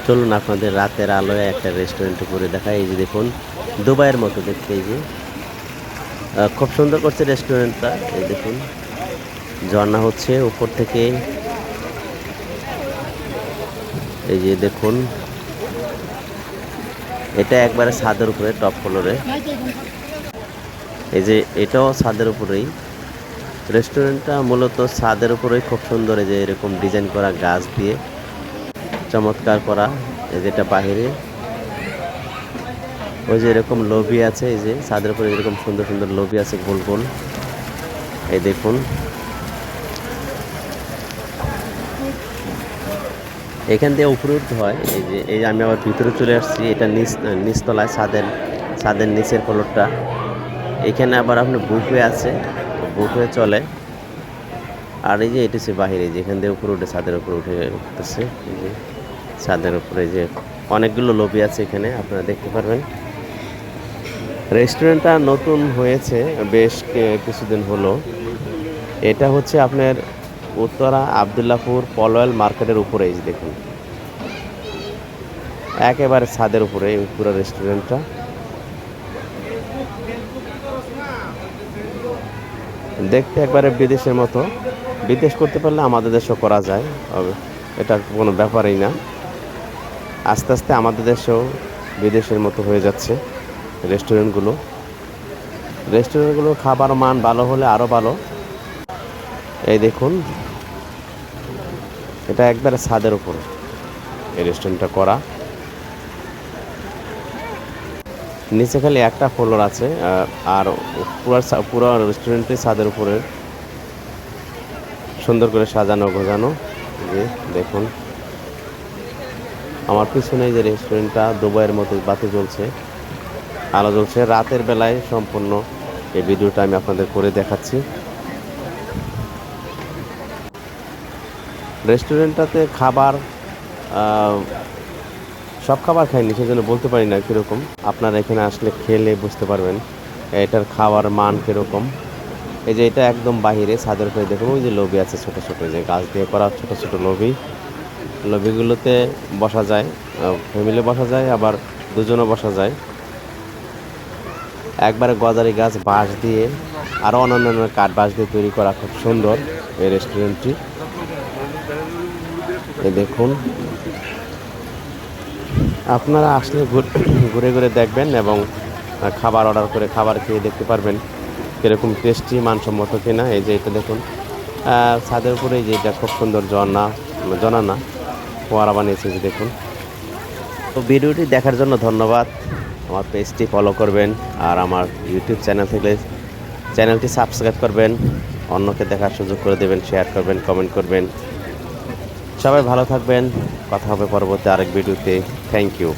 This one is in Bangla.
চলুন আপনাদের রাতের আলোয় একটা রেস্টুরেন্টে করে দেখাই। এই যে দেখুন, দুবাইয়ের মতো দেখতে। এই যে খুব সুন্দর করছে রেস্টুরেন্টটা। এই দেখুন, ঝর্ণা হচ্ছে উপর থেকে। এই যে দেখুন, এটা একবারে ছাদের উপরে, টপ ফ্লোরে। এই যে এটাও ছাদের উপরেই। রেস্টুরেন্টটা মূলত ছাদের উপরেই খুব সুন্দর। এই যে এরকম ডিজাইন করা গাছ দিয়ে চমৎকার করা। এই যেটা বাহিরে ওই যে এরকম লবি আছে। এই যে ছাদের উপরে এরকম সুন্দর সুন্দর লবি আছে, গোল গোল। এই দেখুন, এখান দিয়ে উপরে উঠতে হয়। এই যে আমি আবার ভিতরে চলে আসছি। এটা নিচতলায়, ছাদের নিচের ফ্লোরটা। এখানে আবার আপনার বুফে আছে, বুফে চলে। আর এই যে এটা হচ্ছে বাহিরে, যেখান দিয়ে উপরে উঠে ছাদের উপরে উঠতেছে। এই যে ছাদের উপরে যে অনেকগুলো লবি আছে, এখানে আপনারা দেখতে পারবেন। রেস্টুরেন্টটা নতুন হয়েছে, বেশ কিছুদিন হলো। এটা হচ্ছে আপনার উত্তরা আবদুল্লাপুর পলওয়েল মার্কেটের উপরে। এই যে দেখুন, একেবারে ছাদের উপরে এই পুরো রেস্টুরেন্টটা। দেখতে একবারে বিদেশের মতো। বিদেশ করতে পারলে আমাদের দেশেও করা যায়, এটা কোনো ব্যাপারই না। আস্তে আস্তে আমাদের দেশেও বিদেশের মতো হয়ে যাচ্ছে রেস্টুরেন্টগুলো খাবার মান ভালো হলে আরও ভালো। এই দেখুন, এটা একবারে ছাদের উপর এই রেস্টুরেন্টটা করা। নিচে খালি একটা ফ্লোর আছে, আর পুরো রেস্টুরেন্টে ছাদের উপরে সুন্দর করে সাজানো গোছানো। যে দেখুন, আমার পিছনে যে রেস্টুরেন্টটা দুবাইয়ের মতো বাতি জ্বলছে, আলো জ্বলছে। রাতের বেলায় সম্পূর্ণ এই ভিডিওটা আমি আপনাদের করে দেখাচ্ছি। রেস্টুরেন্টটাতে খাবার সব খাবার খাইনি, সেজন্য বলতে পারি না কীরকম। আপনারা এখানে আসলে খেলে বুঝতে পারবেন এটার খাওয়ার মান কীরকম। এই যে এটা একদম বাহিরে, ছাদের উপরে দেখুন ওই যে লবি আছে, ছোট ছোট যে গাছ দিয়ে করা ছোট ছোট লবিগুলোতে বসা যায়, ফ্যামিলি বসা যায়, আবার দুজনও বসা যায়। একবারে গজারি গাছ, বাঁশ দিয়ে আরও অন্যান্য কাঠ বাঁশ দিয়ে তৈরি করা, খুব সুন্দর এই রেস্টুরেন্টটি। এই দেখুন, আপনারা আসলে ঘুরে ঘুরে দেখবেন এবং খাবার অর্ডার করে খাবার খেয়ে দেখতে পারবেন কীরকম টেস্টি, মানসম্মত কিনা। এই যে এটা দেখুন, ছাদের উপরে যে এটা খুব সুন্দর জনা ফোয়ারা বানিয়েছে। যে দেখুন। তো ভিডিওটি দেখার জন্য ধন্যবাদ। আমার পেজটি ফলো করবেন, আর আমার ইউটিউব চ্যানেল থেকে চ্যানেলটি সাবস্ক্রাইব করবেন, অন্যকে দেখার সুযোগ করে দেবেন, শেয়ার করবেন, কমেন্ট করবেন। সবাই ভালো থাকবেন। কথা হবে পরবর্তী আরেক ভিডিওতে। Thank you.